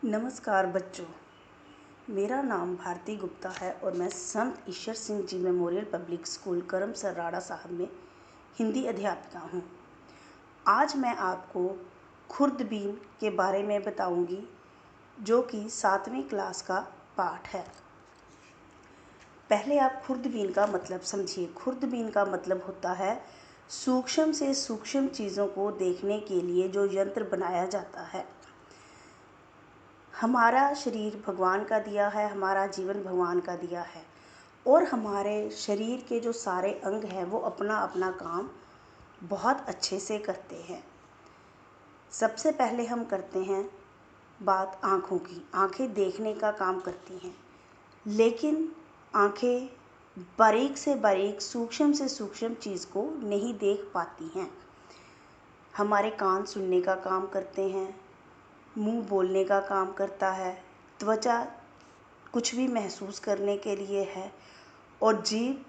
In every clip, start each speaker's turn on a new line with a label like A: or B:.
A: नमस्कार बच्चों, मेरा नाम भारती गुप्ता है और मैं संत Ishwar Singh ji memorial public school करमसर राड़ा साहब में हिंदी अध्यापिका हूँ। आज मैं आपको खुर्दबीन के बारे में बताऊंगी, जो कि 7वीं क्लास का पाठ है। पहले आप खुर्दबीन का मतलब समझिए। खुर्दबीन का मतलब होता है सूक्ष्म से सूक्ष्म चीज़ों को देखने के लिए जो यंत्र बनाया जाता है। हमारा शरीर भगवान का दिया है, हमारा जीवन भगवान का दिया है और हमारे शरीर के जो सारे अंग हैं वो अपना अपना काम बहुत अच्छे से करते हैं। सबसे पहले हम करते हैं बात आँखों की। आँखें देखने का काम करती हैं, लेकिन आँखें बारीक से बारीक, सूक्ष्म से सूक्ष्म चीज़ को नहीं देख पाती हैं। हमारे कान सुनने का काम करते हैं, मुंह बोलने का काम करता है, त्वचा कुछ भी महसूस करने के लिए है और जीभ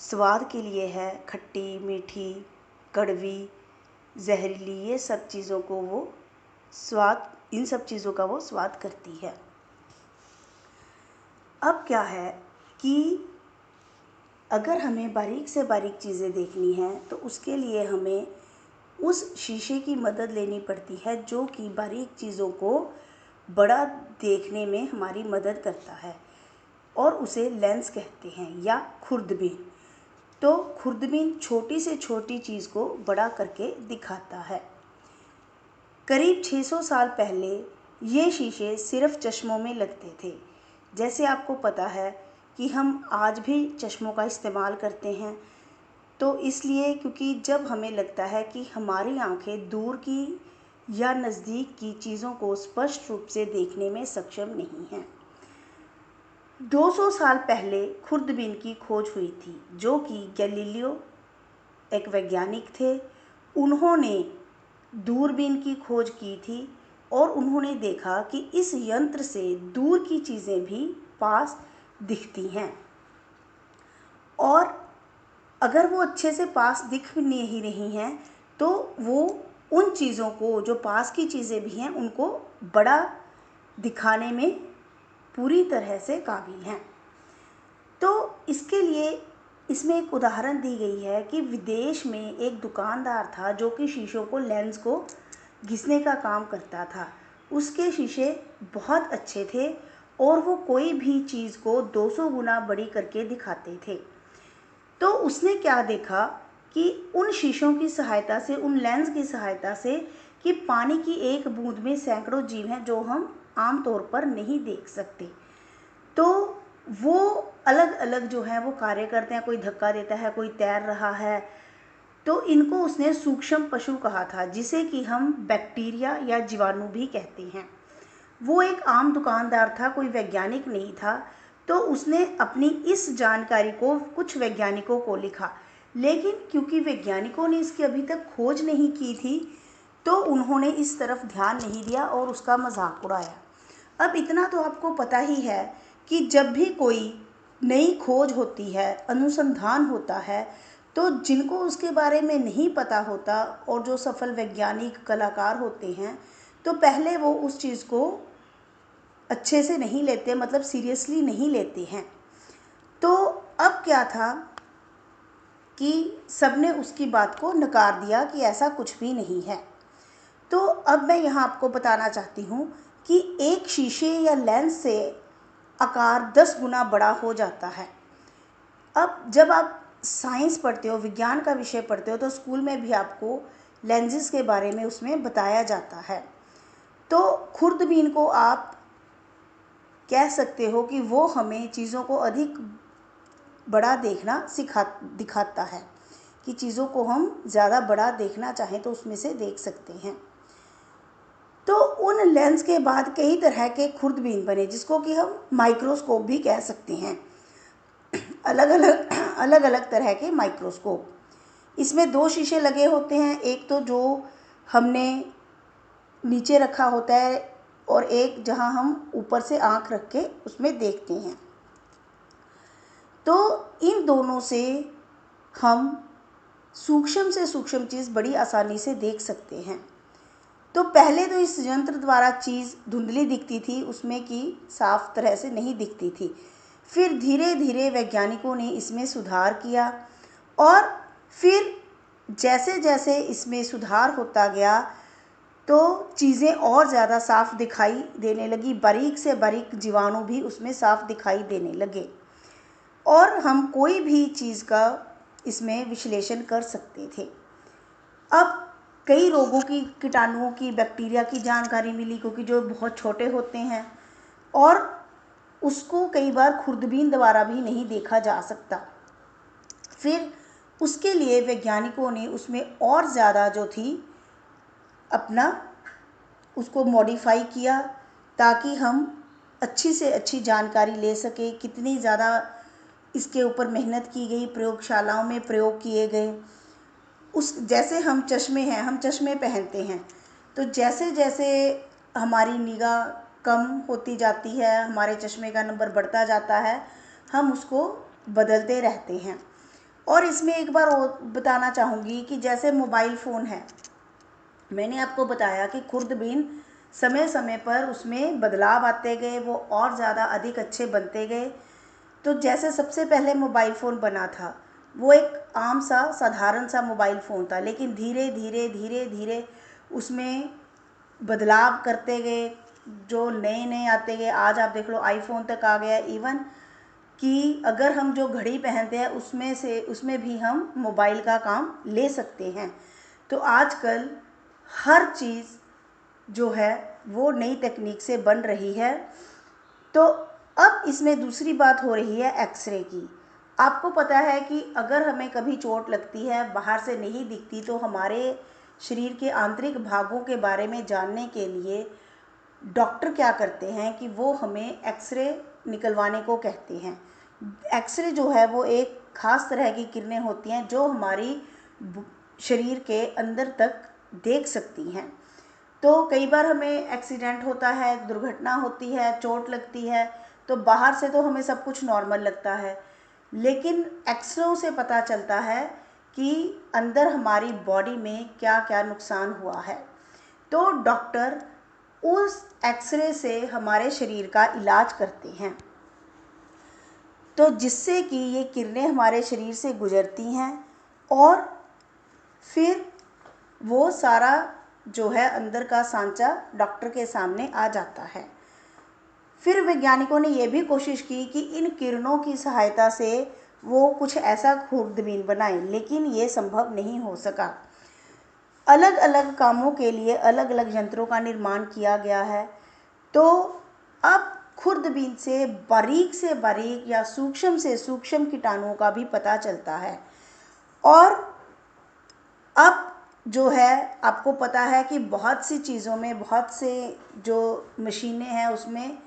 A: स्वाद के लिए है। खट्टी, मीठी, कड़वी, जहरीली, ये सब चीज़ों को वो स्वाद, इन सब चीज़ों का वो स्वाद करती है। अब क्या है कि अगर हमें बारीक से बारीक चीज़ें देखनी हैं तो उसके लिए हमें उस शीशे की मदद लेनी पड़ती है, जो कि बारीक चीज़ों को बड़ा देखने में हमारी मदद करता है और उसे लेंस कहते हैं या खुर्दबीन। तो खुर्दबीन छोटी से छोटी चीज़ को बड़ा करके दिखाता है। करीब 600 साल पहले ये शीशे सिर्फ चश्मों में लगते थे। जैसे आपको पता है कि हम आज भी चश्मों का इस्तेमाल करते हैं, तो इसलिए क्योंकि जब हमें लगता है कि हमारी आंखें दूर की या नज़दीक की चीज़ों को स्पष्ट रूप से देखने में सक्षम नहीं हैं। 200 साल पहले खुर्दबीन की खोज हुई थी, जो कि गैलीलियो एक वैज्ञानिक थे। उन्होंने दूरबीन की खोज की थी और उन्होंने देखा कि इस यंत्र से दूर की चीज़ें भी पास दिखती हैं और अगर वो अच्छे से पास दिख नहीं रही हैं तो वो उन चीज़ों को, जो पास की चीज़ें भी हैं, उनको बड़ा दिखाने में पूरी तरह से काबिल हैं। तो इसके लिए इसमें एक उदाहरण दी गई है कि विदेश में एक दुकानदार था जो कि शीशों को, लेंस को घिसने का काम करता था। उसके शीशे बहुत अच्छे थे और वो कोई भी चीज़ को 200 गुना बड़ी करके दिखाते थे। तो उसने क्या देखा कि उन शीशों की सहायता से, उन लेंस की सहायता से, कि पानी की एक बूंद में सैकड़ों जीव हैं जो हम आम तौर पर नहीं देख सकते। तो वो अलग अलग जो है वो कार्य करते हैं। कोई धक्का देता है, कोई तैर रहा है। तो इनको उसने सूक्ष्म पशु कहा था, जिसे कि हम बैक्टीरिया या जीवाणु भी कहते हैं। वो एक आम दुकानदार था, कोई वैज्ञानिक नहीं था। तो उसने अपनी इस जानकारी को कुछ वैज्ञानिकों को लिखा, लेकिन क्योंकि वैज्ञानिकों ने इसकी अभी तक खोज नहीं की थी तो उन्होंने इस तरफ ध्यान नहीं दिया और उसका मजाक उड़ाया। अब इतना तो आपको पता ही है कि जब भी कोई नई खोज होती है, अनुसंधान होता है, तो जिनको उसके बारे में नहीं पता होता और जो सफल वैज्ञानिक, कलाकार होते हैं, तो पहले वो उस चीज़ को अच्छे से नहीं लेते, मतलब सीरियसली नहीं लेते हैं। तो अब क्या था कि सबने उसकी बात को नकार दिया कि ऐसा कुछ भी नहीं है। तो अब मैं यहाँ आपको बताना चाहती हूँ कि एक शीशे या लेंस से आकार 10 गुना बड़ा हो जाता है। अब जब आप साइंस पढ़ते हो, विज्ञान का विषय पढ़ते हो, तो स्कूल में भी आपको लेंसेज के बारे में उसमें बताया जाता है। तो खुर्दबीन को आप कह सकते हो कि वो हमें चीज़ों को अधिक बड़ा देखना दिखाता है, कि चीज़ों को हम ज़्यादा बड़ा देखना चाहें तो उसमें से देख सकते हैं। तो उन लेंस के बाद कई तरह के खुर्दबीन बने, जिसको कि हम माइक्रोस्कोप भी कह सकते हैं। अलग अलग तरह के माइक्रोस्कोप। इसमें 2 शीशे लगे होते हैं, एक तो जो हमने नीचे रखा होता है और एक जहां हम ऊपर से आंख रख के उसमें देखते हैं। तो इन दोनों से हम सूक्ष्म से सूक्ष्म चीज़ बड़ी आसानी से देख सकते हैं। तो पहले तो इस यंत्र द्वारा चीज़ धुंधली दिखती थी, उसमें कि साफ तरह से नहीं दिखती थी। फिर धीरे धीरे वैज्ञानिकों ने इसमें सुधार किया और फिर जैसे जैसे इसमें सुधार होता गया तो चीज़ें और ज़्यादा साफ दिखाई देने लगी, बारीक से बारीक जीवाणु भी उसमें साफ दिखाई देने लगे और हम कोई भी चीज़ का इसमें विश्लेषण कर सकते थे। अब कई रोगों की, कीटाणुओं की, बैक्टीरिया की जानकारी मिली, क्योंकि जो बहुत छोटे होते हैं और उसको कई बार खुर्दबीन द्वारा भी नहीं देखा जा सकता। फिर उसके लिए वैज्ञानिकों ने उसमें और ज़्यादा जो थी अपना उसको मॉडिफाई किया ताकि हम अच्छी से अच्छी जानकारी ले सकें। कितनी ज़्यादा इसके ऊपर मेहनत की गई, प्रयोगशालाओं में प्रयोग किए गए। उस जैसे हम चश्मे हैं, हम चश्मे पहनते हैं, तो जैसे जैसे हमारी निगाह कम होती जाती है, हमारे चश्मे का नंबर बढ़ता जाता है, हम उसको बदलते रहते हैं। और इसमें एक बार और बताना चाहूँगी कि जैसे मोबाइल फ़ोन है, मैंने आपको बताया कि खुर्दबीन समय समय पर उसमें बदलाव आते गए, वो और ज़्यादा अधिक अच्छे बनते गए। तो जैसे सबसे पहले मोबाइल फ़ोन बना था, वो एक आम सा साधारण सा मोबाइल फ़ोन था, लेकिन धीरे धीरे धीरे धीरे उसमें बदलाव करते गए, जो नए नए आते गए। आज आप देख लो आईफोन तक आ गया, इवन कि अगर हम जो घड़ी पहनते हैं उसमें भी हम मोबाइल का काम ले सकते हैं। तो आजकल हर चीज़ जो है वो नई तकनीक से बन रही है। तो अब इसमें दूसरी बात हो रही है एक्सरे की। आपको पता है कि अगर हमें कभी चोट लगती है, बाहर से नहीं दिखती, तो हमारे शरीर के आंतरिक भागों के बारे में जानने के लिए डॉक्टर क्या करते हैं कि वो हमें एक्सरे निकलवाने को कहते हैं। एक्सरे जो है वो एक ख़ास तरह की किरणें होती हैं जो हमारी शरीर के अंदर तक देख सकती हैं। तो कई बार हमें एक्सीडेंट होता है, दुर्घटना होती है, चोट लगती है, तो बाहर से तो हमें सब कुछ नॉर्मल लगता है, लेकिन एक्सरों से पता चलता है कि अंदर हमारी बॉडी में क्या क्या नुकसान हुआ है। तो डॉक्टर उस एक्सरे से हमारे शरीर का इलाज करते हैं, तो जिससे कि ये किरणें हमारे शरीर से गुजरती हैं और फिर वो सारा जो है अंदर का सांचा डॉक्टर के सामने आ जाता है। फिर वैज्ञानिकों ने ये भी कोशिश की कि इन किरणों की सहायता से वो कुछ ऐसा खुर्दबीन बनाएं, लेकिन ये संभव नहीं हो सका। अलग अलग कामों के लिए अलग अलग यंत्रों का निर्माण किया गया है। तो अब खुर्दबीन से बारीक या सूक्ष्म से सूक्ष्म कीटाणुओं का भी पता चलता है। और अब जो है आपको पता है कि बहुत सी चीज़ों में, बहुत से जो मशीनें हैं उसमें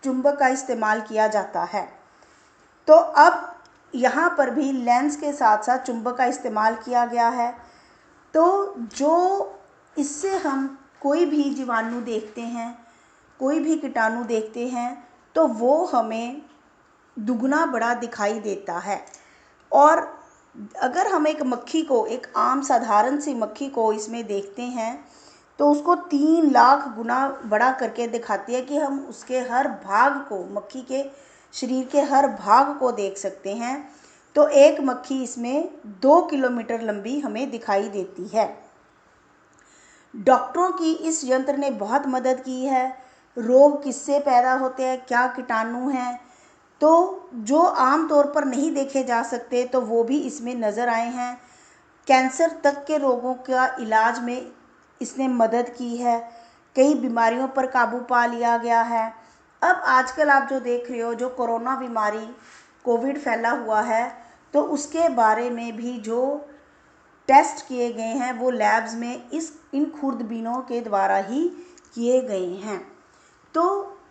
A: चुंबक का इस्तेमाल किया जाता है। तो अब यहाँ पर भी लेंस के साथ साथ चुंबक का इस्तेमाल किया गया है। तो जो इससे हम कोई भी जीवाणु देखते हैं, कोई भी कीटाणु देखते हैं, तो वो हमें दुगना बड़ा दिखाई देता है। और अगर हम एक मक्खी को, एक आम साधारण सी मक्खी को इसमें देखते हैं, तो उसको 3 लाख गुना बड़ा करके दिखाती है कि हम उसके हर भाग को, मक्खी के शरीर के हर भाग को देख सकते हैं। तो एक मक्खी इसमें 2 किलोमीटर लंबी हमें दिखाई देती है। डॉक्टरों की इस यंत्र ने बहुत मदद की है। रोग किससे पैदा होते हैं, क्या कीटाणु हैं, तो जो आम तौर पर नहीं देखे जा सकते तो वो भी इसमें नज़र आए हैं। कैंसर तक के रोगों का इलाज में इसने मदद की है। कई बीमारियों पर काबू पा लिया गया है। अब आजकल आप जो देख रहे हो, जो कोरोना बीमारी, कोविड फैला हुआ है, तो उसके बारे में भी जो टेस्ट किए गए हैं वो लैब्स में इन खुर्दबीनों के द्वारा ही किए गए हैं। तो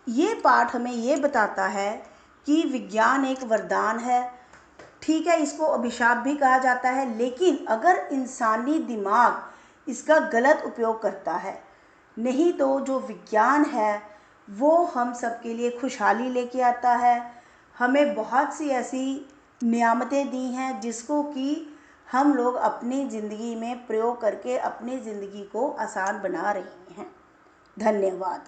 A: ये पाठ हमें ये बताता है कि विज्ञान एक वरदान है। ठीक है, इसको अभिशाप भी कहा जाता है, लेकिन अगर इंसानी दिमाग इसका गलत उपयोग करता है, नहीं तो जो विज्ञान है वो हम सबके लिए खुशहाली लेके आता है। हमें बहुत सी ऐसी नियामतें दी हैं जिसको कि हम लोग अपनी ज़िंदगी में प्रयोग करके अपनी ज़िंदगी को आसान बना रहे हैं। धन्यवाद।